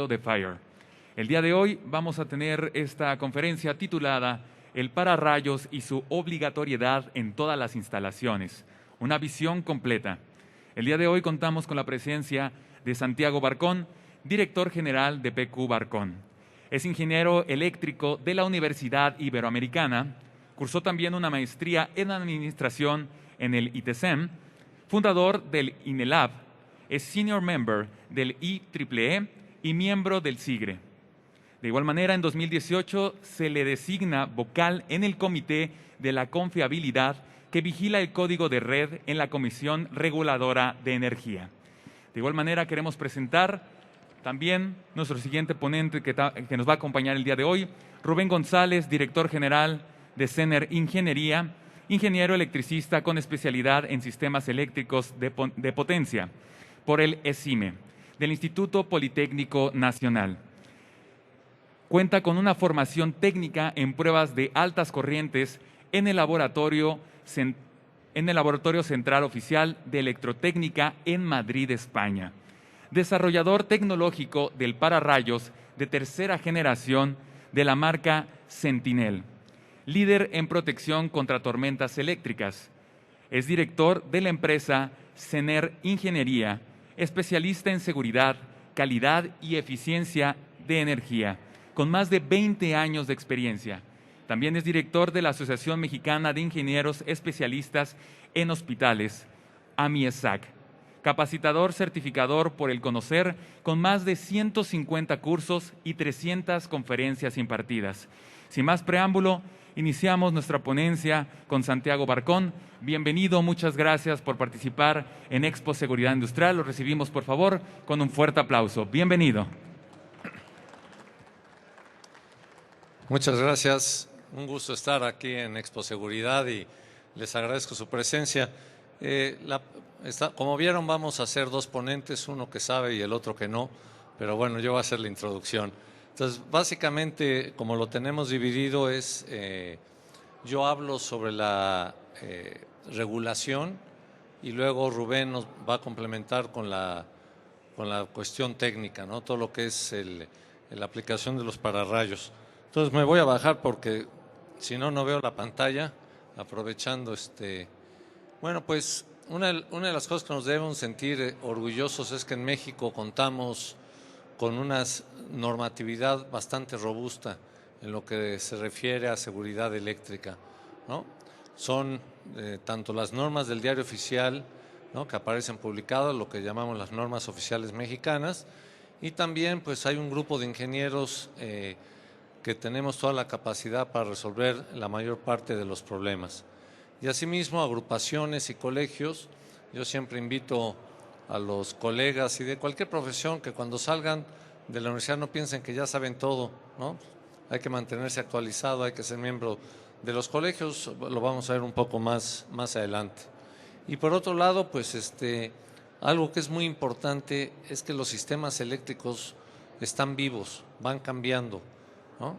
de FIRE. El día de hoy vamos a tener esta conferencia titulada El pararrayos y su obligatoriedad en todas las instalaciones, una visión completa. El día de hoy contamos con la presencia de Santiago Barcón, director general de PQ Barcón. Es ingeniero eléctrico de la Universidad Iberoamericana, cursó también una maestría en administración en el ITSEM, fundador del INELAB, es senior member del IEEE y miembro del SIGRE. De igual manera, en 2018 se le designa vocal en el Comité de la Confiabilidad que vigila el código de red en la Comisión Reguladora de Energía. De igual manera, queremos presentar también nuestro siguiente ponente que nos va a acompañar el día de hoy, Rubén González, director general de CENER Ingeniería, ingeniero electricista con especialidad en sistemas eléctricos de potencia por el ESIME, del Instituto Politécnico Nacional. Cuenta con una formación técnica en pruebas de altas corrientes en el Laboratorio Central Oficial de Electrotécnica en Madrid, España. Desarrollador tecnológico del pararrayos de tercera generación de la marca Sentinel. Líder en protección contra tormentas eléctricas. Es director de la empresa CENER Ingeniería, especialista en seguridad, calidad y eficiencia de energía, con más de 20 años de experiencia. También es director de la Asociación Mexicana de Ingenieros Especialistas en Hospitales, AMIESAC. Capacitador certificador por el Conocer, con más de 150 cursos y 300 conferencias impartidas. Sin más preámbulo, iniciamos nuestra ponencia con Santiago Barcón. Bienvenido, muchas gracias por participar en Expo Seguridad Industrial. Lo recibimos, por favor, con un fuerte aplauso. Bienvenido. Muchas gracias. Un gusto estar aquí en Expo Seguridad y les agradezco su presencia. Como vieron, vamos a hacer dos ponentes, uno que sabe y el otro que no, pero bueno, yo voy a hacer la introducción. Entonces, básicamente, como lo tenemos dividido, yo hablo sobre la regulación y luego Rubén nos va a complementar con la cuestión técnica, ¿no? Todo lo que es la aplicación de los pararrayos. Entonces me voy a bajar porque si no, no veo la pantalla, aprovechando Bueno, pues una de las cosas que nos debemos sentir orgullosos es que en México contamos con una normatividad bastante robusta en lo que se refiere a seguridad eléctrica, ¿no? Son tanto las normas del Diario Oficial, ¿no?, que aparecen publicadas, lo que llamamos las normas oficiales mexicanas, y también pues hay un grupo de ingenieros que tenemos toda la capacidad para resolver la mayor parte de los problemas. Y asimismo, agrupaciones y colegios. Yo siempre invito a los colegas y de cualquier profesión que cuando salgan de la universidad no piensen que ya saben todo, ¿no? Hay que mantenerse actualizado, hay que ser miembro de los colegios, lo vamos a ver un poco más adelante. Y por otro lado, pues algo que es muy importante es que los sistemas eléctricos están vivos, van cambiando, ¿no?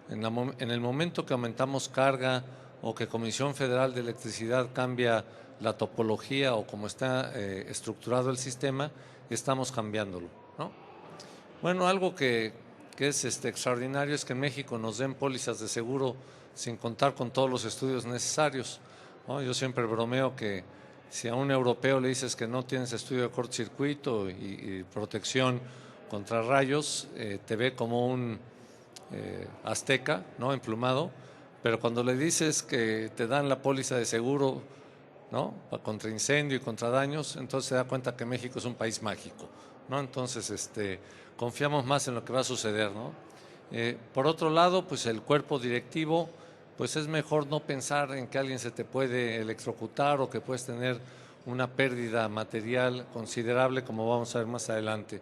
En el momento que aumentamos carga o que Comisión Federal de Electricidad cambia la topología o cómo está estructurado el sistema, estamos cambiándolo, ¿no? Bueno, algo que es extraordinario es que en México nos den pólizas de seguro sin contar con todos los estudios necesarios, ¿no? Yo siempre bromeo que si a un europeo le dices que no tienes estudio de cortocircuito y protección contra rayos, te ve como un azteca, ¿no?, emplumado, pero cuando le dices que te dan la póliza de seguro, ¿no?, contra incendio y contra daños, entonces se da cuenta que México es un país mágico, ¿no? Entonces confiamos más en lo que va a suceder, ¿no? Por otro lado, pues el cuerpo directivo, pues es mejor no pensar en que alguien se te puede electrocutar o que puedes tener una pérdida material considerable, como vamos a ver más adelante.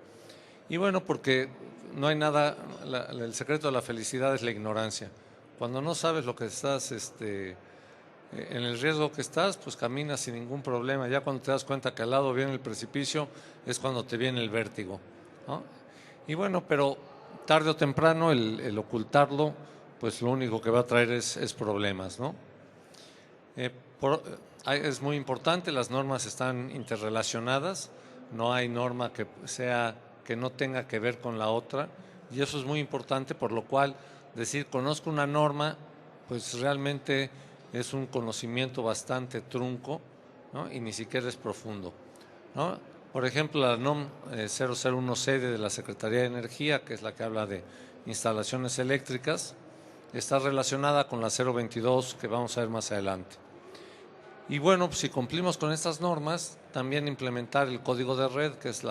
Y bueno, porque no hay nada, el secreto de la felicidad es la ignorancia. Cuando no sabes lo que estás, en el riesgo que estás, pues caminas sin ningún problema. Ya cuando te das cuenta que al lado viene el precipicio, es cuando te viene el vértigo, ¿no? Y bueno, pero tarde o temprano el ocultarlo, pues lo único que va a traer es problemas, ¿no? Es muy importante, las normas están interrelacionadas, no hay norma que sea que no tenga que ver con la otra, y eso es muy importante, por lo cual decir conozco una norma, pues realmente es un conocimiento bastante trunco, ¿no? Y ni siquiera es profundo, ¿no? Por ejemplo, la NOM 001C de la Secretaría de Energía, que es la que habla de instalaciones eléctricas, está relacionada con la 022 que vamos a ver más adelante. Y bueno, pues si cumplimos con estas normas, también implementar el código de red, que es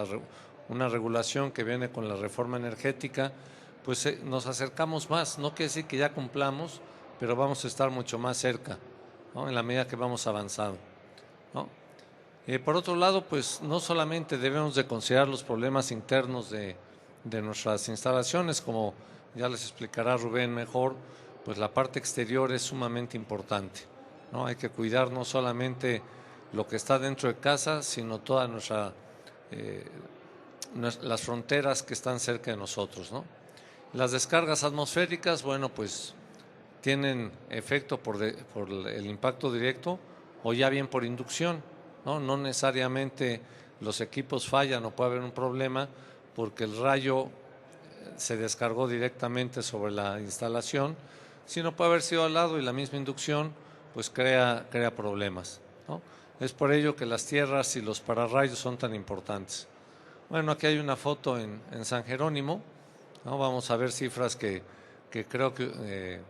una regulación que viene con la reforma energética, pues nos acercamos más. No quiere decir que ya cumplamos, pero vamos a estar mucho más cerca, ¿no? En la medida que vamos avanzando, ¿no? Por otro lado, pues no solamente debemos de considerar los problemas internos de nuestras instalaciones, como ya les explicará Rubén mejor, pues la parte exterior es sumamente importante, ¿no? Hay que cuidar no solamente lo que está dentro de casa, sino toda las fronteras que están cerca de nosotros, ¿no? Las descargas atmosféricas, bueno, pues tienen efecto por el impacto directo o ya bien por inducción, ¿no? No necesariamente los equipos fallan o puede haber un problema porque el rayo se descargó directamente sobre la instalación, sino puede haber sido al lado y la misma inducción pues crea problemas, ¿no? Es por ello que las tierras y los pararrayos son tan importantes. Bueno, aquí hay una foto en San Jerónimo, ¿no? Vamos a ver cifras que creo que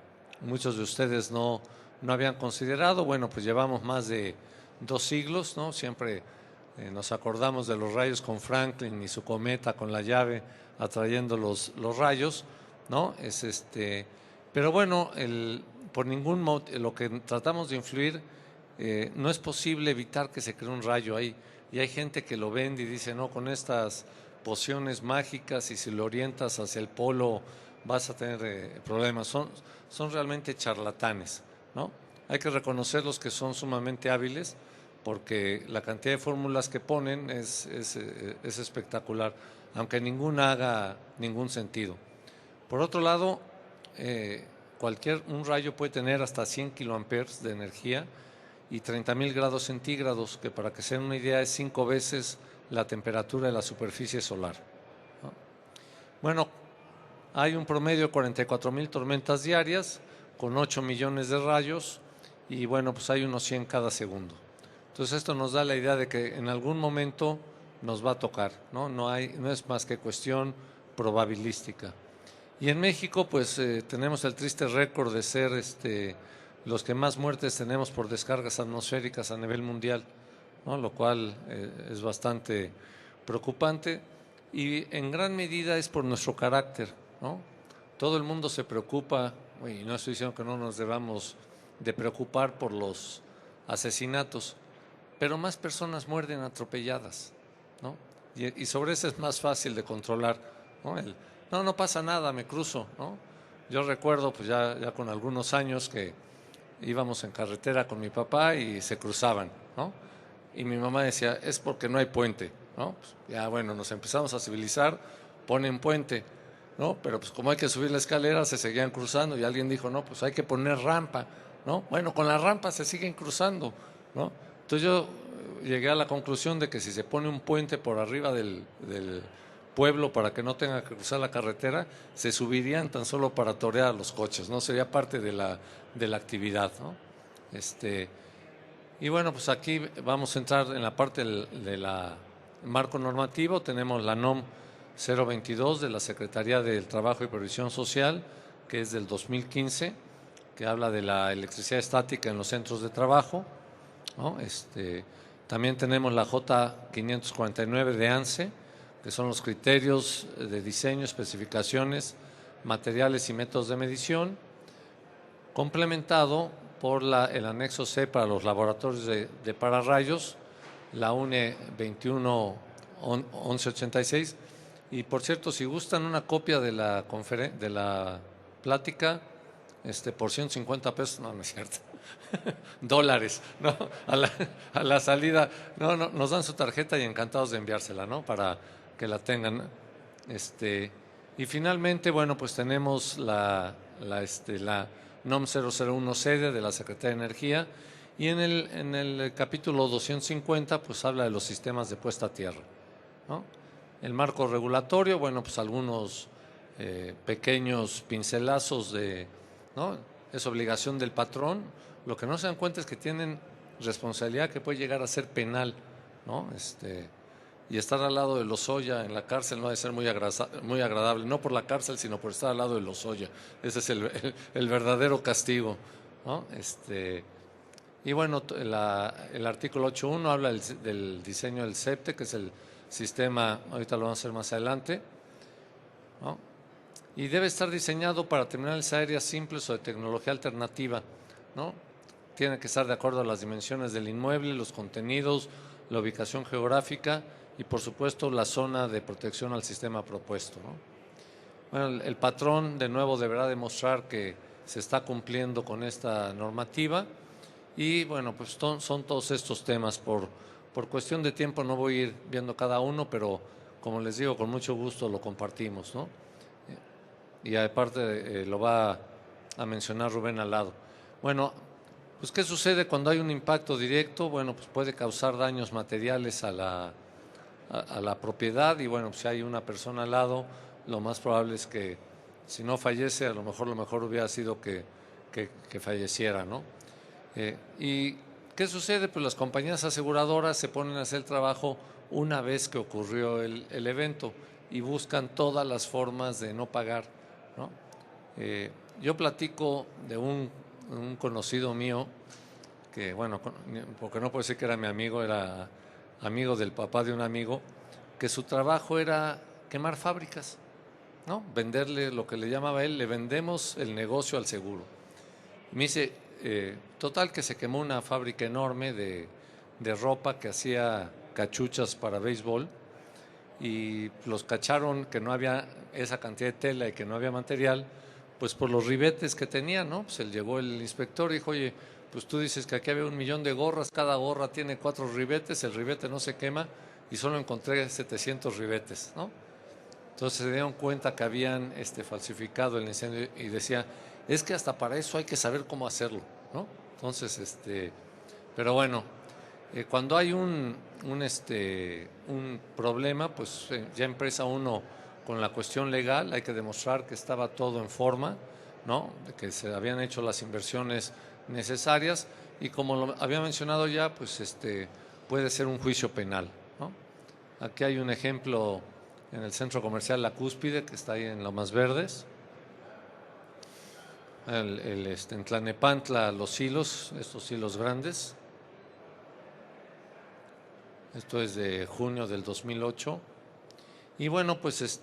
muchos de ustedes no habían considerado. Bueno, pues llevamos más de 2 siglos, ¿no? Siempre nos acordamos de los rayos con Franklin y su cometa con la llave atrayendo los rayos, ¿no? Pero bueno, por ningún modo, lo que tratamos de influir, no es posible evitar que se cree un rayo ahí. Y hay gente que lo vende y dice, no, con estas pociones mágicas y si lo orientas hacia el polo vas a tener problemas. Son realmente charlatanes, ¿no? Hay que reconocerlos que son sumamente hábiles porque la cantidad de fórmulas que ponen es espectacular, aunque ninguna haga ningún sentido. Por otro lado, un rayo puede tener hasta 100 kiloamperes de energía y 30.000 grados centígrados, que para que se den una idea es 5 veces la temperatura de la superficie solar, ¿no? Bueno, hay un promedio de 44.000 tormentas diarias con 8 millones de rayos y bueno, pues hay unos 100 cada segundo. Entonces esto nos da la idea de que en algún momento nos va a tocar, ¿no? No es más que cuestión probabilística. Y en México pues tenemos el triste récord de ser los que más muertes tenemos por descargas atmosféricas a nivel mundial, ¿no? Lo cual es bastante preocupante y en gran medida es por nuestro carácter, ¿no? Todo el mundo se preocupa, y no estoy diciendo que no nos debamos de preocupar por los asesinatos, pero más personas mueren atropelladas, ¿no? Y sobre eso es más fácil de controlar, ¿no? No pasa nada, me cruzo, ¿no? Yo recuerdo pues ya con algunos años que íbamos en carretera con mi papá y se cruzaban, ¿no? Y mi mamá decía, es porque no hay puente, ¿no? Pues ya bueno, nos empezamos a civilizar, ponen puente, ¿no? Pero pues como hay que subir la escalera, se seguían cruzando y alguien dijo, no, pues hay que poner rampa, ¿no? Bueno, con la rampa se siguen cruzando, ¿no? Entonces yo llegué a la conclusión de que si se pone un puente por arriba del pueblo para que no tenga que cruzar la carretera, se subirían tan solo para torear a los coches, ¿no? Sería parte de la actividad, ¿no? Y bueno, pues aquí vamos a entrar en la parte del marco normativo. Tenemos la NOM 022 de la Secretaría del Trabajo y Previsión Social, que es del 2015, que habla de la electricidad estática en los centros de trabajo, ¿no? También tenemos la J549 de ANSE, que son los criterios de diseño, especificaciones, materiales y métodos de medición, complementado por el anexo C para los laboratorios de pararrayos, la UNE 21-1186. Y por cierto, si gustan una copia de la plática, por 150 pesos, no es cierto, dólares, ¿no? A la salida, no, nos dan su tarjeta y encantados de enviársela, ¿no? Para que la tengan. Y finalmente, bueno, pues tenemos la NOM 001C de la Secretaría de Energía y en el capítulo 250 pues habla de los sistemas de puesta a tierra, ¿no? El marco regulatorio, bueno, pues algunos pequeños pincelazos ¿no? Es obligación del patrón. Lo que no se dan cuenta es que tienen responsabilidad que puede llegar a ser penal, ¿no? Y estar al lado de Lozoya en la cárcel no ha de ser muy agradable, no por la cárcel, sino por estar al lado de Lozoya. Ese es el verdadero castigo, ¿no? Y bueno, el artículo 8.1 habla del diseño del CEPTE, que es el sistema, ahorita lo vamos a hacer más adelante, ¿no? Y debe estar diseñado para terminales aéreas simples o de tecnología alternativa, ¿no? Tiene que estar de acuerdo a las dimensiones del inmueble, los contenidos, la ubicación geográfica y por supuesto la zona de protección al sistema propuesto, ¿no? Bueno, el patrón de nuevo deberá demostrar que se está cumpliendo con esta normativa y bueno, pues son todos estos temas. Por cuestión de tiempo no voy a ir viendo cada uno, pero como les digo, con mucho gusto lo compartimos, ¿no? Y aparte lo va a mencionar Rubén al lado. Bueno, pues ¿qué sucede cuando hay un impacto directo? Bueno, pues puede causar daños materiales a la propiedad y bueno, pues si hay una persona al lado, lo más probable es que si no fallece, a lo mejor hubiera sido que falleciera, ¿no? ¿Y qué sucede? Pues las compañías aseguradoras se ponen a hacer el trabajo una vez que ocurrió el evento y buscan todas las formas de no pagar, ¿no? Yo platico de un conocido mío que, bueno, porque no puedo decir que era mi amigo, era amigo del papá de un amigo, que su trabajo era quemar fábricas, ¿no? Venderle lo que le llamaba él, le vendemos el negocio al seguro. Y me dice, total que se quemó una fábrica enorme de ropa que hacía cachuchas para béisbol y los cacharon que no había esa cantidad de tela y que no había material, pues por los ribetes que tenía, ¿no? Pues llegó el inspector y dijo, oye, pues tú dices que aquí había 1,000,000 de gorras, cada gorra tiene 4 ribetes, el ribete no se quema y solo encontré 700 ribetes, ¿no? Entonces se dieron cuenta que habían falsificado el incendio y decía, es que hasta para eso hay que saber cómo hacerlo, ¿no? Entonces, pero bueno, cuando hay un problema, pues ya empieza uno con la cuestión legal, hay que demostrar que estaba todo en forma, ¿no? Que se habían hecho las inversiones necesarias y como lo había mencionado ya, pues puede ser un juicio penal, ¿no? Aquí hay un ejemplo en el centro comercial La Cúspide, que está ahí en Lomas Verdes. En Tlalnepantla, los hilos, estos hilos grandes. Esto es de junio del 2008. Y bueno, pues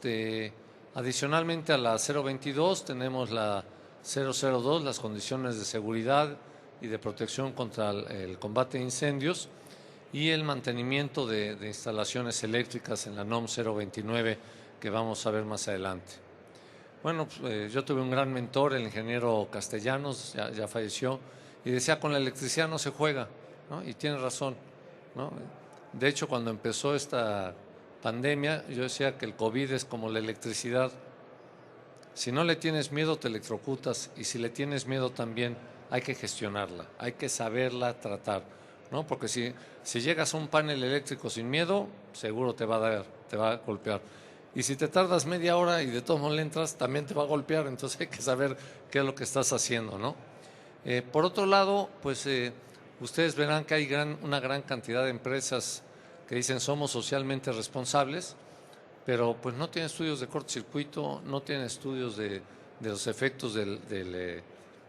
adicionalmente a la 022 tenemos la 002, las condiciones de seguridad y de protección contra el combate de incendios y el mantenimiento de instalaciones eléctricas en la NOM 029 que vamos a ver más adelante. Bueno, pues, yo tuve un gran mentor, el ingeniero Castellanos, ya falleció, y decía, con la electricidad no se juega, ¿no? Y tiene razón, ¿no? De hecho, cuando empezó esta pandemia, yo decía que el COVID es como la electricidad. Si no le tienes miedo, te electrocutas, y si le tienes miedo también, hay que gestionarla, hay que saberla tratar, ¿no? Porque si llegas a un panel eléctrico sin miedo, seguro te va a golpear. Y si te tardas media hora y de todos modos le entras, también te va a golpear, entonces hay que saber qué es lo que estás haciendo, ¿no? Por otro lado, pues ustedes verán que hay una gran cantidad de empresas que dicen somos socialmente responsables, pero pues no tienen estudios de cortocircuito, no tienen estudios de los efectos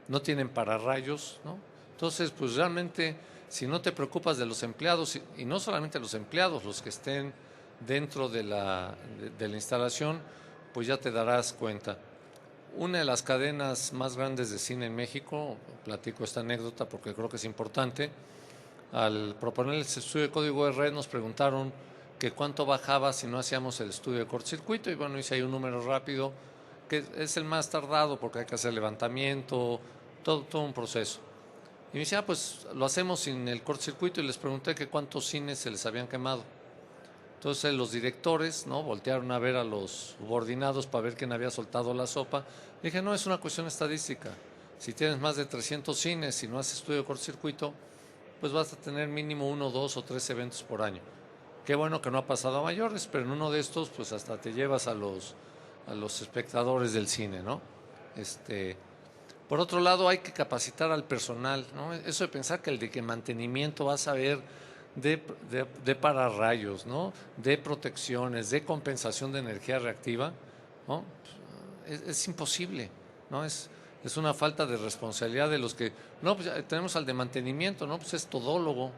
no tienen pararrayos, ¿no? Entonces, pues realmente, si no te preocupas de los empleados, y no solamente los empleados, los que estén dentro de la instalación, pues ya te darás cuenta. Una de las cadenas más grandes de cine en México, platico esta anécdota porque creo que es importante, al proponer el estudio de código de red nos preguntaron que cuánto bajaba si no hacíamos el estudio de cortocircuito y bueno, hice ahí un número rápido, que es el más tardado porque hay que hacer levantamiento, todo un proceso. Y me decía, pues lo hacemos sin el cortocircuito y les pregunté que cuántos cines se les habían quemado. Entonces los directores, ¿no?, voltearon a ver a los subordinados para ver quién había soltado la sopa. Le dije, no, es una cuestión estadística. Si tienes más de 300 cines y no haces estudio de cortocircuito, pues vas a tener mínimo 1, 2 o 3 eventos por año. Qué bueno que no ha pasado a mayores, pero en uno de estos pues hasta te llevas a los espectadores del cine, ¿no? Por otro lado, hay que capacitar al personal, ¿no? Eso de pensar que el de mantenimiento va a saber de pararrayos, ¿no? De protecciones, de compensación de energía reactiva, ¿no? Es imposible, ¿no? Es una falta de responsabilidad de los que, no, pues ya tenemos al de mantenimiento, ¿no? Pues es todólogo,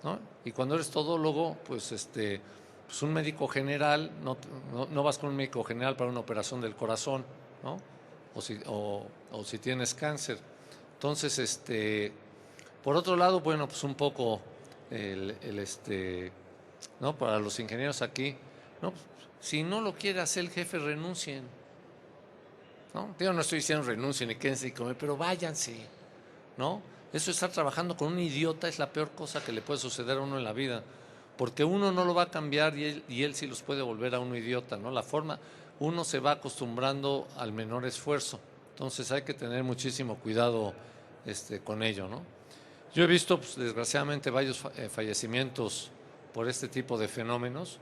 ¿no? Y cuando eres todólogo, pues pues un médico general, no vas con un médico general para una operación del corazón, ¿no? O si tienes cáncer. Entonces, por otro lado, bueno, pues un poco ¿no? Para los ingenieros aquí, ¿no? Si no lo quiere hacer el jefe, renuncien, ¿no? Yo no estoy diciendo renuncien y quédense y comer, pero váyanse, ¿no? Eso de estar trabajando con un idiota es la peor cosa que le puede suceder a uno en la vida, porque uno no lo va a cambiar y él sí los puede volver a uno idiota, ¿no? Uno se va acostumbrando al menor esfuerzo, entonces hay que tener muchísimo cuidado con ello, ¿no? Yo he visto, pues, desgraciadamente, varios fallecimientos por este tipo de fenómenos.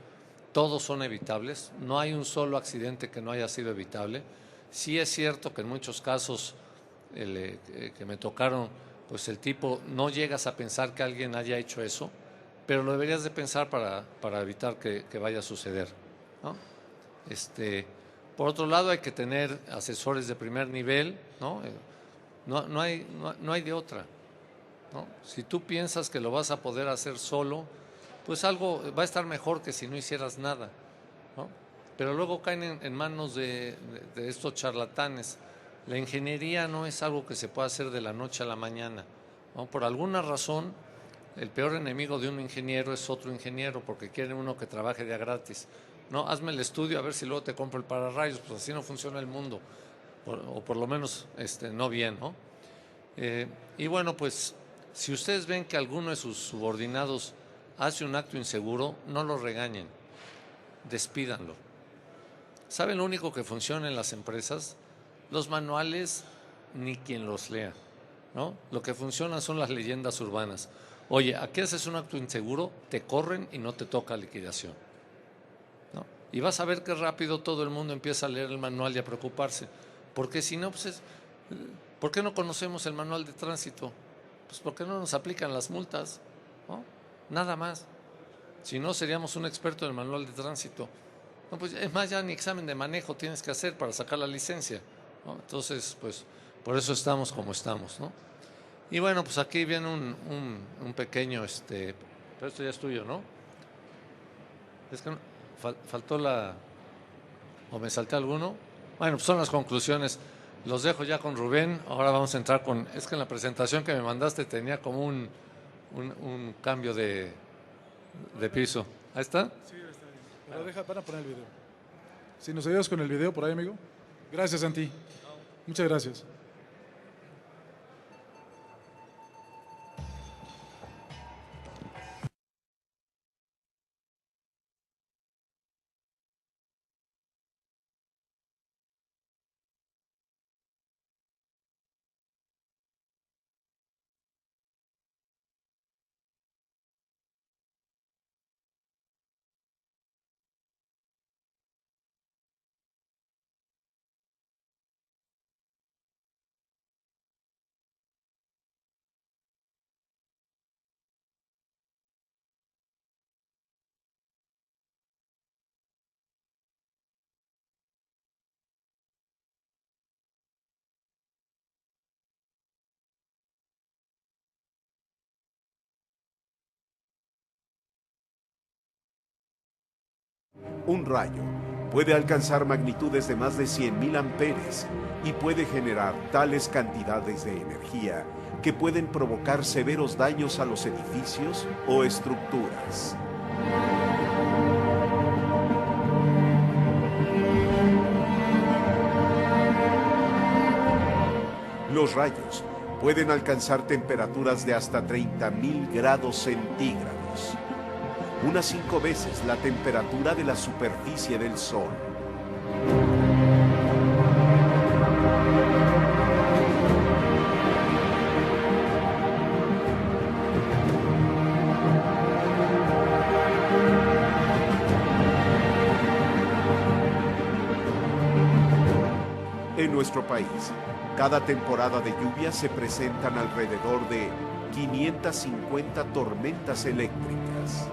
Todos son evitables, no hay un solo accidente que no haya sido evitable. Sí es cierto que en muchos casos que me tocaron, pues el tipo, no llegas a pensar que alguien haya hecho eso, pero lo deberías de pensar para evitar que vaya a suceder, ¿no? Por otro lado, hay que tener asesores de primer nivel, ¿no? No hay de otra, ¿no? Si tú piensas que lo vas a poder hacer solo, pues algo va a estar mejor que si no hicieras nada, ¿no? Pero luego caen en manos de estos charlatanes. La ingeniería no es algo que se pueda hacer de la noche a la mañana, ¿no? Por alguna razón, el peor enemigo de un ingeniero es otro ingeniero, porque quiere uno que trabaje de a gratis. No, hazme el estudio a ver si luego te compro el pararrayos, pues así no funciona el mundo, o por lo menos no bien, ¿no? Y bueno, pues si ustedes ven que alguno de sus subordinados hace un acto inseguro, no lo regañen, despídanlo. ¿Saben lo único que funciona en las empresas? Los manuales, ni quien los lea, ¿no? Lo que funciona son las leyendas urbanas. Oye, aquí haces un acto inseguro, te corren y no te toca liquidación, ¿no? Y vas a ver que rápido todo el mundo empieza a leer el manual y a preocuparse, porque si no, pues ¿por qué no conocemos el manual de tránsito? Pues porque no nos aplican las multas, ¿no? Nada más. Si no, seríamos un experto en el manual de tránsito. No, pues es más, ya ni examen de manejo tienes que hacer para sacar la licencia, ¿no? Entonces, pues por eso estamos como estamos, ¿no? Y bueno, pues aquí viene un pequeño, pero esto ya es tuyo, ¿no? Es que faltó o me salté alguno. Bueno, pues son las conclusiones. Los dejo ya con Rubén. Ahora vamos a entrar es que en la presentación que me mandaste tenía como un cambio de piso. ¿Ahí está? Sí, está bien. Pero deja para poner el video. Si nos ayudas con el video por ahí, amigo. Gracias, Santi. Muchas gracias. Un rayo puede alcanzar magnitudes de más de 100.000 amperes y puede generar tales cantidades de energía que pueden provocar severos daños a los edificios o estructuras. Los rayos pueden alcanzar temperaturas de hasta 30.000 grados centígrados, unas 5 veces la temperatura de la superficie del Sol. En nuestro país, cada temporada de lluvia se presentan alrededor de 550 tormentas eléctricas.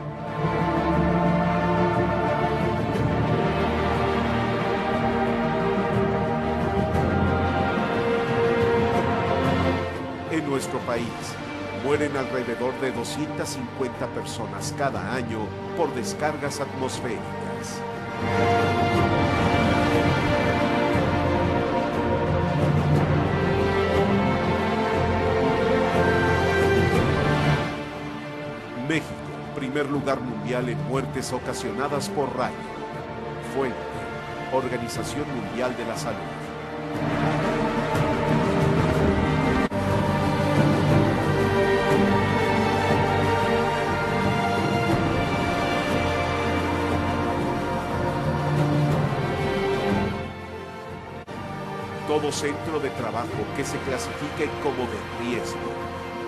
En nuestro país, mueren alrededor de 250 personas cada año por descargas atmosféricas. México, primer lugar mundial en muertes ocasionadas por rayo. Fuente: Organización Mundial de la Salud. Todo centro de trabajo que se clasifique como de riesgo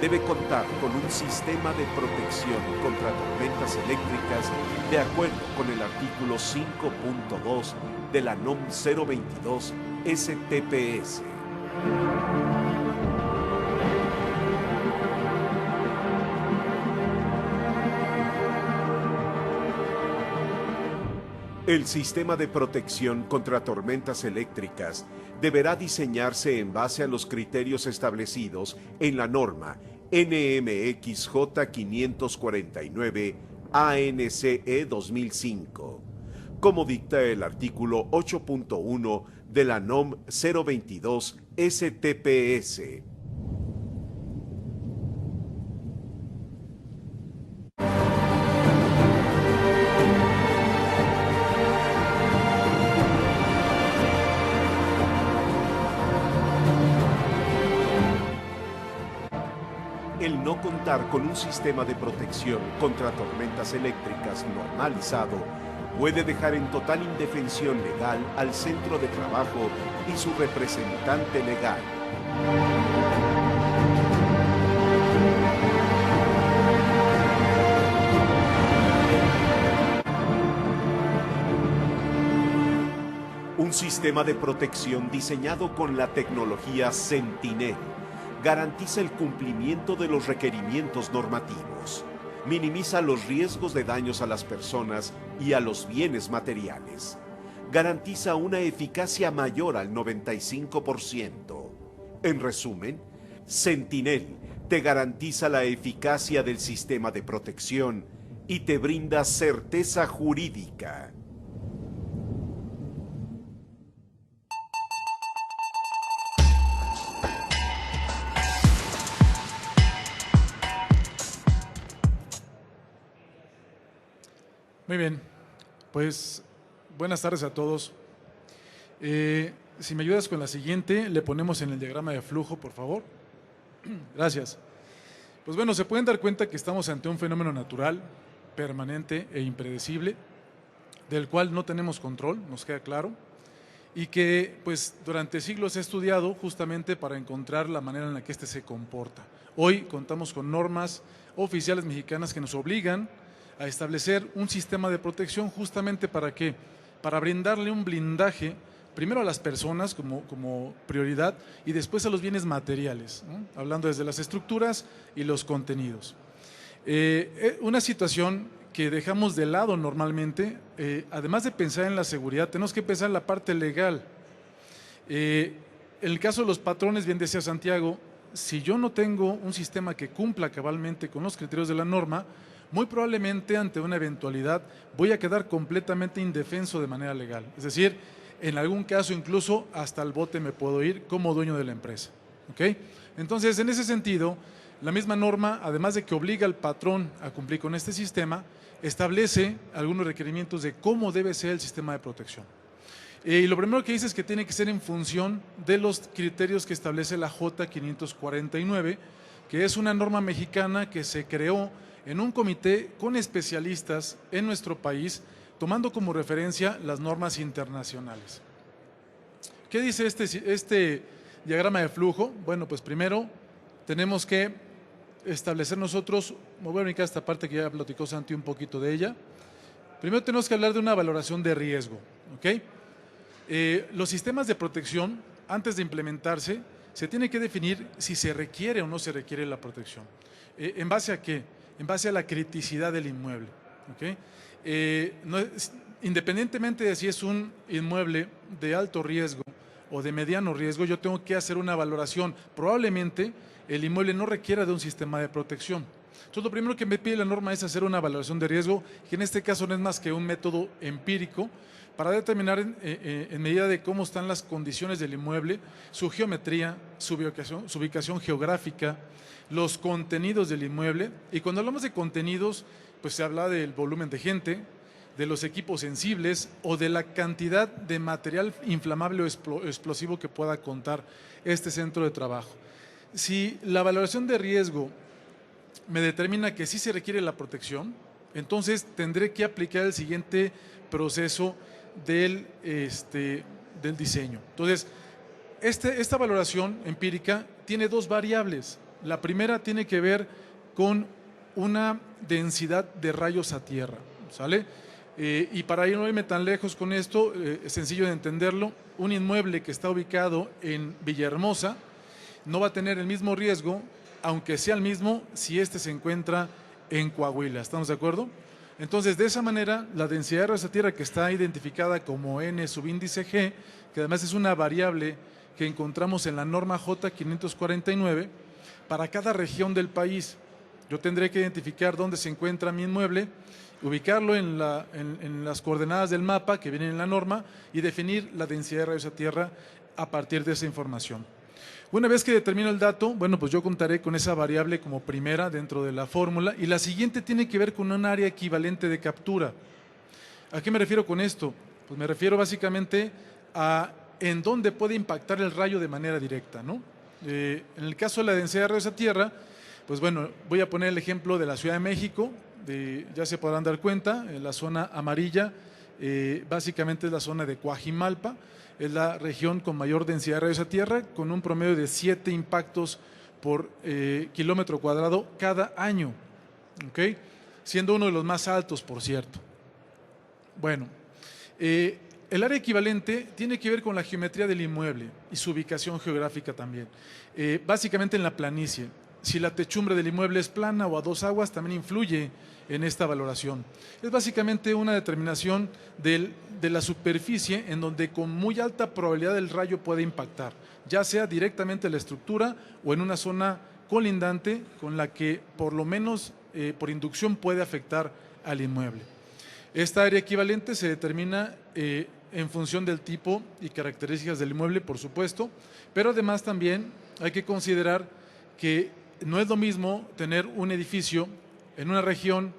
debe contar con un sistema de protección contra tormentas eléctricas de acuerdo con el artículo 5.2 de la NOM 022 STPS. El sistema de protección contra tormentas eléctricas deberá diseñarse en base a los criterios establecidos en la norma NMXJ 549 ANCE 2005, como dicta el artículo 8.1 de la NOM 022 STPS. El no contar con un sistema de protección contra tormentas eléctricas normalizado puede dejar en total indefensión legal al centro de trabajo y su representante legal. Un sistema de protección diseñado con la tecnología Sentinel garantiza el cumplimiento de los requerimientos normativos, minimiza los riesgos de daños a las personas y a los bienes materiales, garantiza una eficacia mayor al 95%. En resumen, Sentinel te garantiza la eficacia del sistema de protección y te brinda certeza jurídica. Muy bien, pues buenas tardes a todos. Si me ayudas con la siguiente, le ponemos en el diagrama de flujo, por favor. Gracias. Pues bueno, se pueden dar cuenta que estamos ante un fenómeno natural, permanente e impredecible, del cual no tenemos control, nos queda claro, y que pues durante siglos he estudiado justamente para encontrar la manera en la que éste se comporta. Hoy contamos con normas oficiales mexicanas que nos obligan a establecer un sistema de protección justamente ¿para qué? Para brindarle un blindaje primero a las personas como prioridad y después a los bienes materiales, ¿no? Hablando desde las estructuras y los contenidos. Una situación que dejamos de lado normalmente, además de pensar en la seguridad, tenemos que pensar en la parte legal. En el caso de los patrones, bien decía Santiago, si yo no tengo un sistema que cumpla cabalmente con los criterios de la norma, muy probablemente ante una eventualidad voy a quedar completamente indefenso de manera legal. Es decir, en algún caso incluso hasta el bote me puedo ir como dueño de la empresa. ¿Okay? Entonces, en ese sentido, la misma norma, además de que obliga al patrón a cumplir con este sistema, establece algunos requerimientos de cómo debe ser el sistema de protección. Y lo primero que dice es que tiene que ser en función de los criterios que establece la J549, que es una norma mexicana que se creó en un comité con especialistas en nuestro país, tomando como referencia las normas internacionales. ¿Qué dice este diagrama de flujo? Bueno, pues primero tenemos que establecer nosotros, me voy a brincar esta parte que ya platicó Santi un poquito de ella. Primero tenemos que hablar de una valoración de riesgo, ¿ok? Los sistemas de protección antes de implementarse, se tiene que definir si se requiere o no se requiere la protección. ¿En base a qué? En base a la criticidad del inmueble. ¿Okay? Independientemente de si es un inmueble de alto riesgo o de mediano riesgo, yo tengo que hacer una valoración. Probablemente el inmueble no requiera de un sistema de protección. Entonces, lo primero que me pide la norma es hacer una valoración de riesgo, que en este caso no es más que un método empírico para determinar en medida de cómo están las condiciones del inmueble, su geometría, su ubicación geográfica, los contenidos del inmueble. Y cuando hablamos de contenidos, pues se habla del volumen de gente, de los equipos sensibles o de la cantidad de material inflamable o explosivo que pueda contar este centro de trabajo. Si la valoración de riesgo me determina que sí se requiere la protección, entonces tendré que aplicar el siguiente proceso del diseño. Entonces, esta valoración empírica tiene dos variables. La primera tiene que ver con una densidad de rayos a tierra, ¿sale? Y para no irme tan lejos con esto, es sencillo de entenderlo. Un inmueble que está ubicado en Villahermosa no va a tener el mismo riesgo, aunque sea el mismo, si se encuentra en Coahuila. ¿Estamos de acuerdo? Entonces, de esa manera, la densidad de rayos a tierra, que está identificada como N subíndice G, que además es una variable que encontramos en la norma J549, para cada región del país, yo tendré que identificar dónde se encuentra mi inmueble, ubicarlo en las coordenadas del mapa que vienen en la norma y definir la densidad de rayos a tierra a partir de esa información. Una vez que determino el dato, bueno, pues yo contaré con esa variable como primera dentro de la fórmula, y la siguiente tiene que ver con un área equivalente de captura. ¿A qué me refiero con esto? Pues me refiero básicamente a en dónde puede impactar el rayo de manera directa, ¿no? En el caso de la densidad de rayos a tierra, pues bueno, voy a poner el ejemplo de la Ciudad de México. Ya se podrán dar cuenta, en la zona amarilla, básicamente es la zona de Coajimalpa, es la región con mayor densidad de rayos a tierra, con un promedio de 7 impactos por kilómetro cuadrado cada año, ¿okay? Siendo uno de los más altos, por cierto. Bueno, el área equivalente tiene que ver con la geometría del inmueble y su ubicación geográfica también. Básicamente en la planicie. Si la techumbre del inmueble es plana o a dos aguas, también influye en esta valoración. Es básicamente una determinación de la superficie en donde con muy alta probabilidad el rayo puede impactar, ya sea directamente en la estructura o en una zona colindante con la que por lo menos por inducción puede afectar al inmueble. Esta área equivalente se determina en función del tipo y características del inmueble, por supuesto, pero además también hay que considerar que no es lo mismo tener un edificio en una región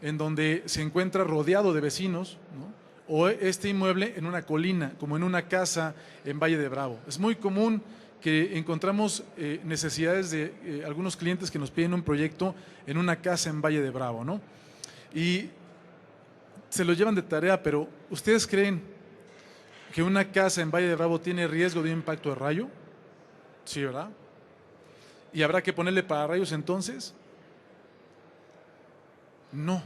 en donde se encuentra rodeado de vecinos, ¿no? O este inmueble en una colina, como en una casa en Valle de Bravo. Es muy común que encontramos necesidades de algunos clientes que nos piden un proyecto en una casa en Valle de Bravo, ¿no? Y se lo llevan de tarea, pero ¿ustedes creen que una casa en Valle de Bravo tiene riesgo de impacto de rayo? Sí, ¿verdad? ¿Y habrá que ponerle pararrayos entonces? No,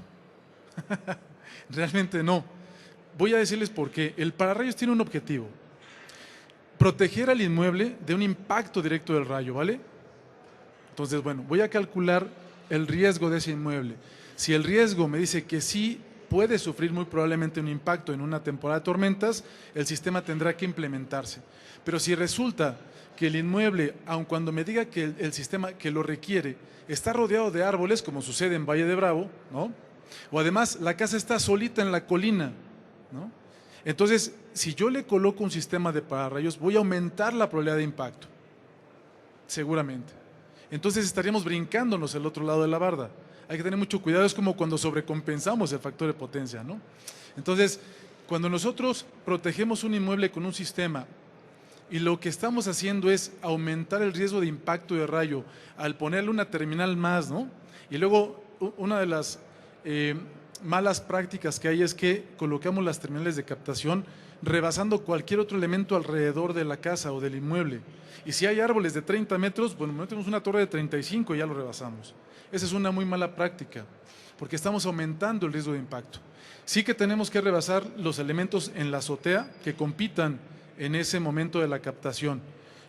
realmente no. Voy a decirles por qué. El pararrayos tiene un objetivo: proteger al inmueble de un impacto directo del rayo, ¿vale? Entonces, bueno, voy a calcular el riesgo de ese inmueble. Si el riesgo me dice que sí puede sufrir muy probablemente un impacto en una temporada de tormentas, el sistema tendrá que implementarse. Pero si resulta que el inmueble, aun cuando me diga que el sistema que lo requiere está rodeado de árboles, como sucede en Valle de Bravo, ¿no? O además la casa está solita en la colina, ¿no? Entonces, si yo le coloco un sistema de pararrayos, voy a aumentar la probabilidad de impacto, seguramente. Entonces estaríamos brincándonos al otro lado de la barda. Hay que tener mucho cuidado, es como cuando sobrecompensamos el factor de potencia, ¿no? Entonces, cuando nosotros protegemos un inmueble con un sistema y lo que estamos haciendo es aumentar el riesgo de impacto de rayo al ponerle una terminal más, ¿no? Y luego, una de las malas prácticas que hay es que colocamos las terminales de captación rebasando cualquier otro elemento alrededor de la casa o del inmueble. Y si hay árboles de 30 metros, bueno, metemos una torre de 35 y ya lo rebasamos. Esa es una muy mala práctica, porque estamos aumentando el riesgo de impacto. Sí que tenemos que rebasar los elementos en la azotea que compitan en ese momento de la captación.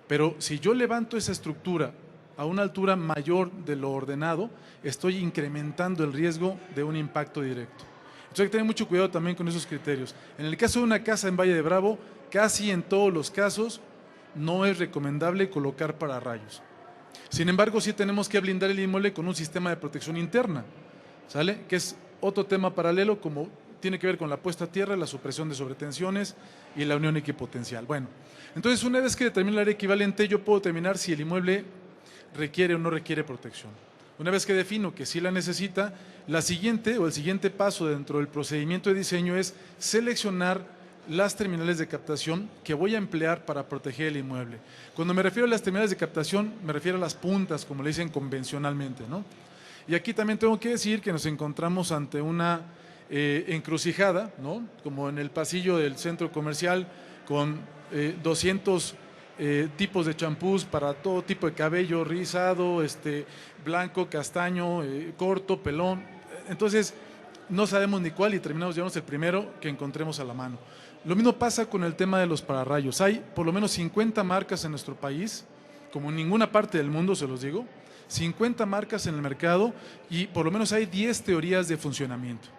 Pero si yo levanto esa estructura a una altura mayor de lo ordenado, estoy incrementando el riesgo de un impacto directo. Entonces hay que tener mucho cuidado también con esos criterios. En el caso de una casa en Valle de Bravo, casi en todos los casos no es recomendable colocar pararrayos. Sin embargo, sí tenemos que blindar el inmueble con un sistema de protección interna, ¿sale? Que es otro tema paralelo, como tiene que ver con la puesta a tierra, la supresión de sobretensiones y la unión equipotencial. Bueno, entonces una vez que determine el área equivalente, yo puedo determinar si el inmueble requiere o no requiere protección. Una vez que defino que sí la necesita, el siguiente paso dentro del procedimiento de diseño es seleccionar las terminales de captación que voy a emplear para proteger el inmueble. Cuando me refiero a las terminales de captación, me refiero a las puntas, como le dicen convencionalmente, ¿no? Y aquí también tengo que decir que nos encontramos ante una encrucijada, ¿no? Como en el pasillo del centro comercial, con 200 tipos de champús para todo tipo de cabello, rizado, blanco, castaño, corto, pelón. Entonces, no sabemos ni cuál y terminamos llevándonos el primero que encontremos a la mano. Lo mismo pasa con el tema de los pararrayos. Hay por lo menos 50 marcas en nuestro país, como en ninguna parte del mundo, se los digo, 50 marcas en el mercado y por lo menos hay 10 teorías de funcionamiento.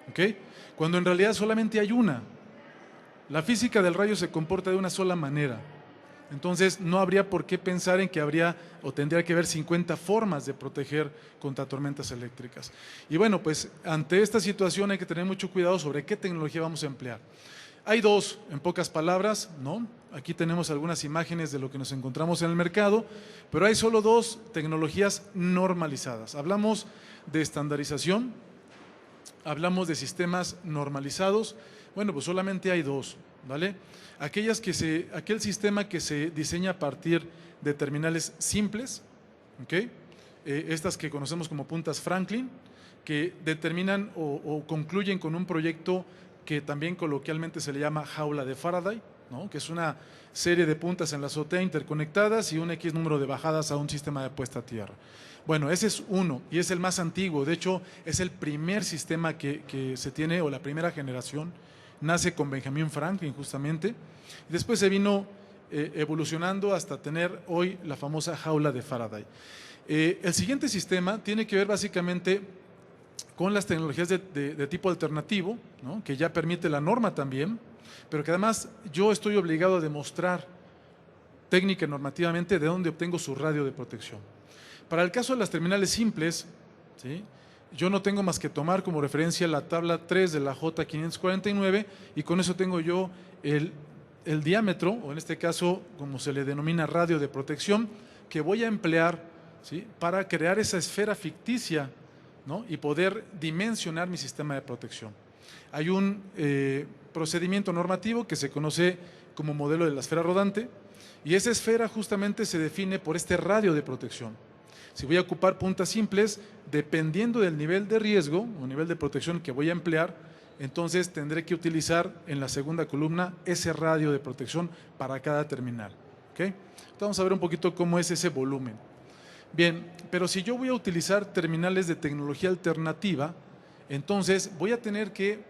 ¿Okay? Cuando en realidad solamente hay una. La física del rayo se comporta de una sola manera. Entonces no habría por qué pensar en que habría o tendría que haber 50 formas de proteger contra tormentas eléctricas. Y bueno, pues ante esta situación hay que tener mucho cuidado sobre qué tecnología vamos a emplear. Hay dos, en pocas palabras, ¿no? Aquí tenemos algunas imágenes de lo que nos encontramos en el mercado, pero hay solo dos tecnologías normalizadas. Hablamos de estandarización, hablamos de sistemas normalizados. Bueno, pues solamente hay dos, ¿vale? Aquel sistema que se diseña a partir de terminales simples, ¿okay? Estas que conocemos como puntas Franklin, que determinan o concluyen con un proyecto que también coloquialmente se le llama jaula de Faraday, ¿no? Que es una serie de puntas en la azotea interconectadas y un X número de bajadas a un sistema de puesta a tierra. Bueno, ese es uno y es el más antiguo. De hecho, es el primer sistema que se tiene, o la primera generación. Nace con Benjamin Franklin justamente. Después se vino evolucionando hasta tener hoy la famosa jaula de Faraday. El siguiente sistema tiene que ver básicamente con las tecnologías de tipo alternativo, ¿no? Que ya permite la norma también, pero que además yo estoy obligado a demostrar técnica y normativamente de dónde obtengo su radio de protección. Para el caso de las terminales simples, ¿sí? Yo no tengo más que tomar como referencia la tabla 3 de la J549 y con eso tengo yo el diámetro, o en este caso como se le denomina radio de protección, que voy a emplear, ¿sí? Para crear esa esfera ficticia, ¿no? Y poder dimensionar mi sistema de protección. Hay un procedimiento normativo que se conoce como modelo de la esfera rodante y esa esfera justamente se define por este radio de protección. Si voy a ocupar puntas simples, dependiendo del nivel de riesgo o nivel de protección que voy a emplear, entonces tendré que utilizar en la segunda columna ese radio de protección para cada terminal. ¿Okay? Entonces vamos a ver un poquito cómo es ese volumen. Bien, pero si yo voy a utilizar terminales de tecnología alternativa, entonces voy a tener que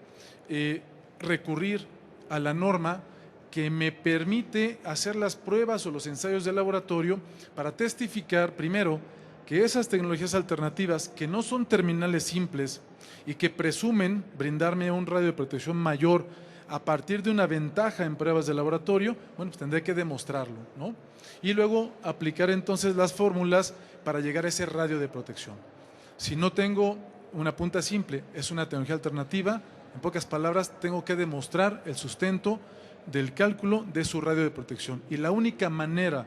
recurrir a la norma que me permite hacer las pruebas o los ensayos de laboratorio para testificar primero que esas tecnologías alternativas que no son terminales simples y que presumen brindarme un radio de protección mayor a partir de una ventaja en pruebas de laboratorio, bueno, pues tendré que demostrarlo, ¿no? Y luego aplicar entonces las fórmulas para llegar a ese radio de protección. Si no tengo una punta simple, es una tecnología alternativa, en pocas palabras, tengo que demostrar el sustento del cálculo de su radio de protección. Y la única manera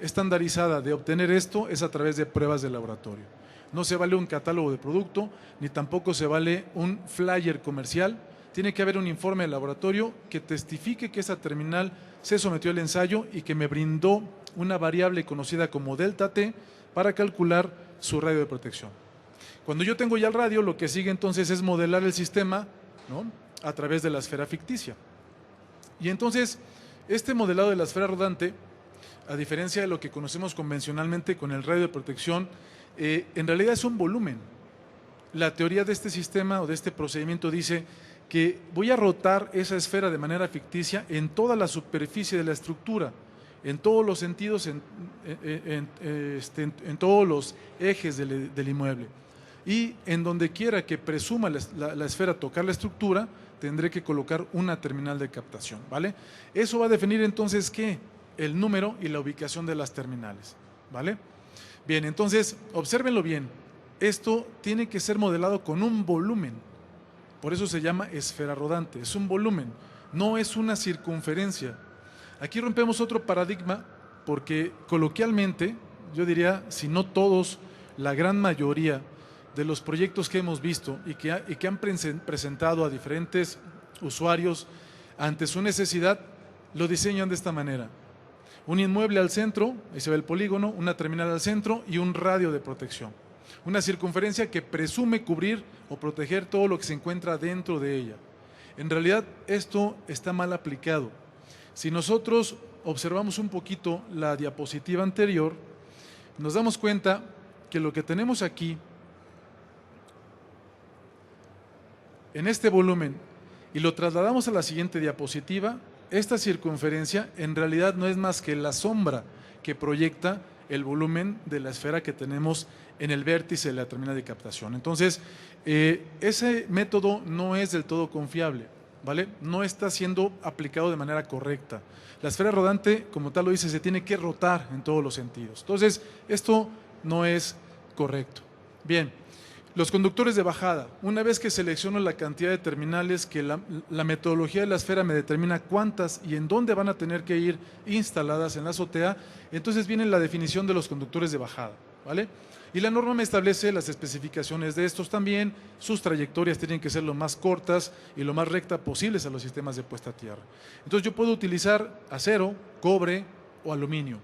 estandarizada de obtener esto es a través de pruebas de laboratorio. No se vale un catálogo de producto, ni tampoco se vale un flyer comercial. Tiene que haber un informe de laboratorio que testifique que esa terminal se sometió al ensayo y que me brindó una variable conocida como delta T para calcular su radio de protección. Cuando yo tengo ya el radio, lo que sigue entonces es modelar el sistema, ¿no? A través de la esfera ficticia. Y entonces, este modelado de la esfera rodante, a diferencia de lo que conocemos convencionalmente con el radio de protección, en realidad es un volumen. la teoría de este sistema o de este procedimiento dice que voy a rotar esa esfera de manera ficticia en toda la superficie de la estructura, en todos los sentidos, en todos los ejes del inmueble. Y en donde quiera que presuma la esfera tocar la estructura, tendré que colocar una terminal de captación, ¿vale? Eso va a definir entonces, ¿qué? El número y la ubicación de las terminales, ¿vale? Bien, entonces, obsérvenlo bien. Esto tiene que ser modelado con un volumen. Por eso se llama esfera rodante. Es un volumen, no es una circunferencia. Aquí rompemos otro paradigma porque coloquialmente, yo diría, si no todos, la gran mayoría de los proyectos que hemos visto y que han presentado a diferentes usuarios ante su necesidad, lo diseñan de esta manera. Un inmueble al centro, ahí se ve el polígono, una terminal al centro y un radio de protección. Una circunferencia que presume cubrir o proteger todo lo que se encuentra dentro de ella. En realidad, esto está mal aplicado. Si nosotros observamos un poquito la diapositiva anterior, nos damos cuenta que lo que tenemos aquí, en este volumen, y lo trasladamos a la siguiente diapositiva, esta circunferencia en realidad no es más que la sombra que proyecta el volumen de la esfera que tenemos en el vértice de la terminal de captación. Entonces, ese método no es del todo confiable, ¿vale? No está siendo aplicado de manera correcta. La esfera rodante, como tal lo dice, se tiene que rotar en todos los sentidos. Entonces, esto no es correcto. Bien, los conductores de bajada. Una vez que selecciono la cantidad de terminales, que la metodología de la esfera me determina cuántas y en dónde van a tener que ir instaladas en la azotea, entonces viene la definición de los conductores de bajada, ¿vale? Y la norma me establece las especificaciones de estos también. Sus trayectorias tienen que ser lo más cortas y lo más recta posibles a los sistemas de puesta a tierra. Entonces yo puedo utilizar acero, cobre o aluminio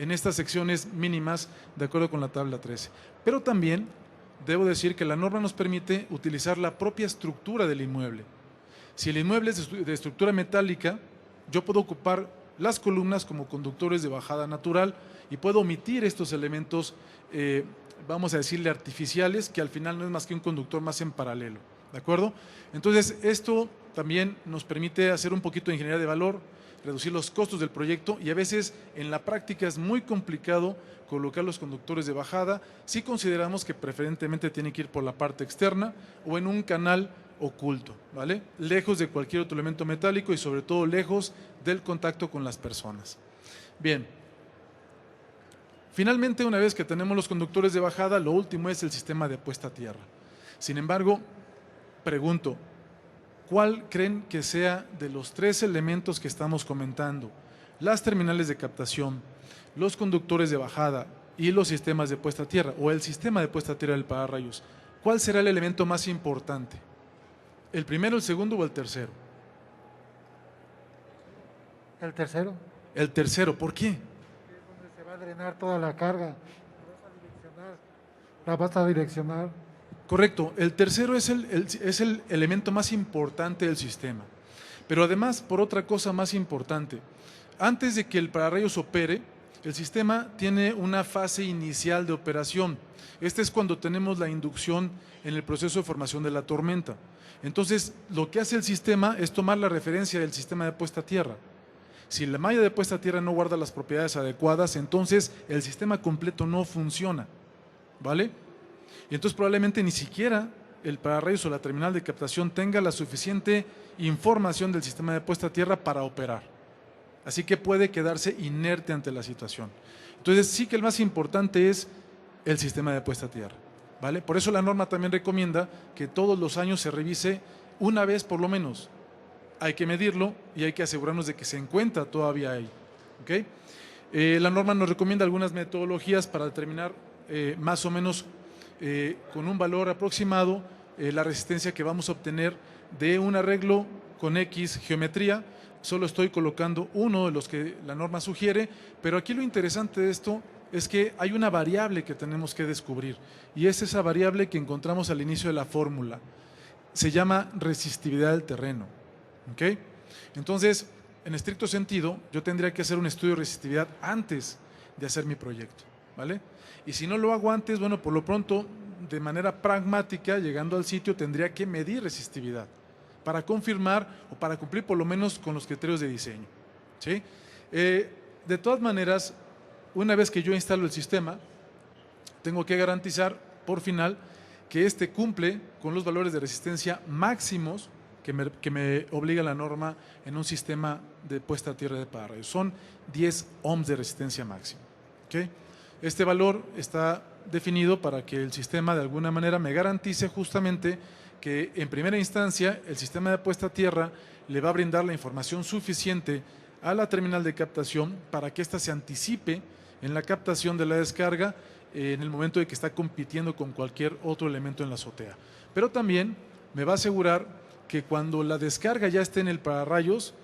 en estas secciones mínimas de acuerdo con la tabla 13. Pero también debo decir que la norma nos permite utilizar la propia estructura del inmueble. Si el inmueble es de estructura metálica, yo puedo ocupar las columnas como conductores de bajada natural y puedo omitir estos elementos, vamos a decirle artificiales, que al final no es más que un conductor más en paralelo, ¿de acuerdo? Entonces, esto también nos permite hacer un poquito de ingeniería de valor, reducir los costos del proyecto y a veces en la práctica es muy complicado colocar los conductores de bajada si consideramos que preferentemente tienen que ir por la parte externa o en un canal oculto, ¿vale? Lejos de cualquier otro elemento metálico y sobre todo lejos del contacto con las personas. Bien, finalmente una vez que tenemos los conductores de bajada, lo último es el sistema de puesta a tierra. Sin embargo, pregunto, ¿cuál creen que sea de los tres elementos que estamos comentando? Las terminales de captación, los conductores de bajada y los sistemas de puesta a tierra o el sistema de puesta a tierra del pararrayos. ¿Cuál será el elemento más importante? ¿El primero, el segundo o el tercero? El tercero. El tercero, ¿por qué? Es donde se va a drenar toda la carga. La vas a direccionar. Correcto, el tercero es el elemento más importante del sistema. Pero además, por otra cosa más importante, antes de que el pararrayos opere, el sistema tiene una fase inicial de operación. Este es cuando tenemos la inducción en el proceso de formación de la tormenta. Entonces, lo que hace el sistema es tomar la referencia del sistema de puesta a tierra. Si la malla de puesta a tierra no guarda las propiedades adecuadas, entonces el sistema completo no funciona, ¿vale? Y entonces probablemente ni siquiera el pararrayos o la terminal de captación tenga la suficiente información del sistema de puesta a tierra para operar. Así que puede quedarse inerte ante la situación. Entonces sí que el más importante es el sistema de puesta a tierra, ¿vale? Por eso la norma también recomienda que todos los años se revise una vez por lo menos. Hay que medirlo y hay que asegurarnos de que se encuentra todavía ahí, ¿ok? La norma nos recomienda algunas metodologías para determinar más o menos con un valor aproximado la resistencia que vamos a obtener de un arreglo con X geometría. Solo estoy colocando uno de los que la norma sugiere, pero aquí lo interesante de esto es que hay una variable que tenemos que descubrir y es esa variable que encontramos al inicio de la fórmula. Se llama resistividad del terreno, ¿ok? Entonces, en estricto sentido, yo tendría que hacer un estudio de resistividad antes de hacer mi proyecto, ¿vale? Y si no lo hago antes, bueno, por lo pronto de manera pragmática, llegando al sitio, tendría que medir resistividad para confirmar o para cumplir por lo menos con los criterios de diseño, ¿sí? De todas maneras, una vez que yo instalo el sistema, tengo que garantizar por final que éste cumple con los valores de resistencia máximos que me obliga la norma en un sistema de puesta a tierra de pararrayos. Son 10 ohms de resistencia máxima, ¿okay? Este valor está definido para que el sistema de alguna manera me garantice justamente que en primera instancia el sistema de puesta a tierra le va a brindar la información suficiente a la terminal de captación para que ésta se anticipe en la captación de la descarga en el momento de que está compitiendo con cualquier otro elemento en la azotea. Pero también me va a asegurar que cuando la descarga ya esté en el pararrayos,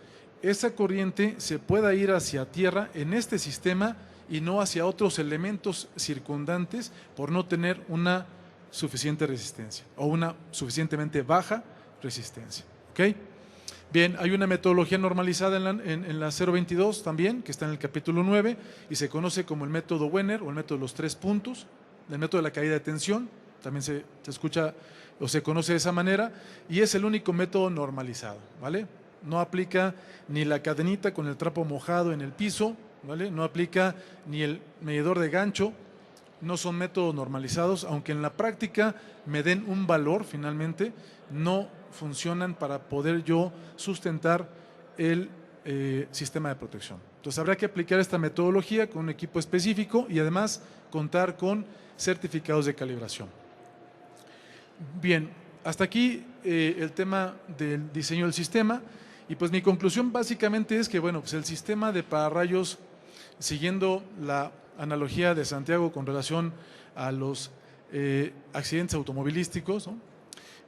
esa corriente se pueda ir hacia tierra en este sistema y no hacia otros elementos circundantes por no tener una suficiente resistencia o una suficientemente baja resistencia. ¿Ok? Bien, hay una metodología normalizada en la 022 también, que está en el capítulo 9 y se conoce como el método Wenner o el método de los 3 puntos, el método de la caída de tensión, también se escucha o se conoce de esa manera y es el único método normalizado, ¿vale? No aplica ni la cadenita con el trapo mojado en el piso, ¿vale? No aplica ni el medidor de gancho, no son métodos normalizados, aunque en la práctica me den un valor finalmente, no funcionan para poder yo sustentar el sistema de protección. Entonces habrá que aplicar esta metodología con un equipo específico y además contar con certificados de calibración. Bien, hasta aquí el tema del diseño del sistema y pues mi conclusión básicamente es que bueno, pues el sistema de pararrayos, siguiendo la analogía de Santiago con relación a los accidentes automovilísticos, ¿no?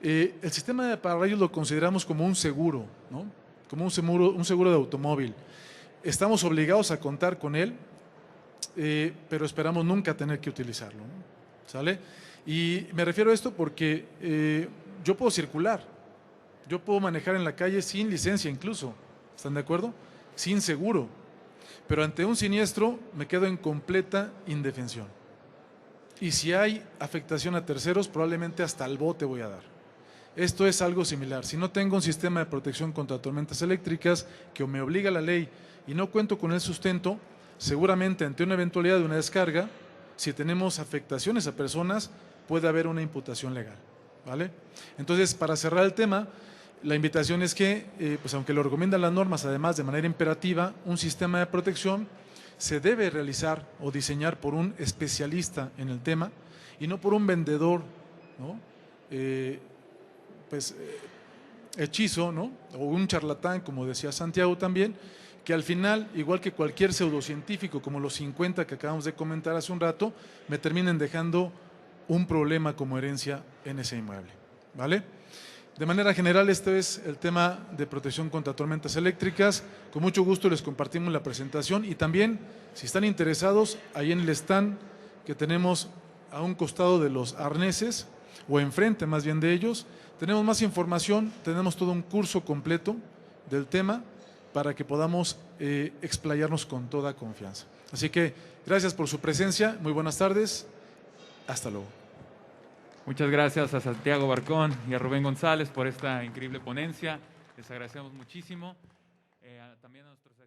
El sistema de pararrayos lo consideramos como un seguro, ¿no? Como un seguro de automóvil. Estamos obligados a contar con él, pero esperamos nunca tener que utilizarlo, ¿no? ¿Sale? Y me refiero a esto porque yo puedo circular, yo puedo manejar en la calle sin licencia incluso, ¿están de acuerdo? Sin seguro, pero ante un siniestro me quedo en completa indefensión. Y si hay afectación a terceros, probablemente hasta el bote voy a dar. Esto es algo similar. Si no tengo un sistema de protección contra tormentas eléctricas que me obliga la ley y no cuento con el sustento, seguramente ante una eventualidad de una descarga, si tenemos afectaciones a personas, puede haber una imputación legal, ¿vale? Entonces, para cerrar el tema, la invitación es que, pues aunque lo recomiendan las normas, además de manera imperativa, un sistema de protección se debe realizar o diseñar por un especialista en el tema y no por un vendedor, ¿no? Hechizo, ¿no? O un charlatán, como decía Santiago también, que al final, igual que cualquier pseudocientífico, como los 50 que acabamos de comentar hace un rato, me terminen dejando un problema como herencia en ese inmueble, ¿vale? De manera general, este es el tema de protección contra tormentas eléctricas. Con mucho gusto les compartimos la presentación y también, si están interesados, ahí en el stand que tenemos a un costado de los arneses, o enfrente más bien de ellos, tenemos más información, tenemos todo un curso completo del tema para que podamos explayarnos con toda confianza. Así que gracias por su presencia, muy buenas tardes, hasta luego. Muchas gracias a Santiago Barcón y a Rubén González por esta increíble ponencia. Les agradecemos muchísimo. También a nuestros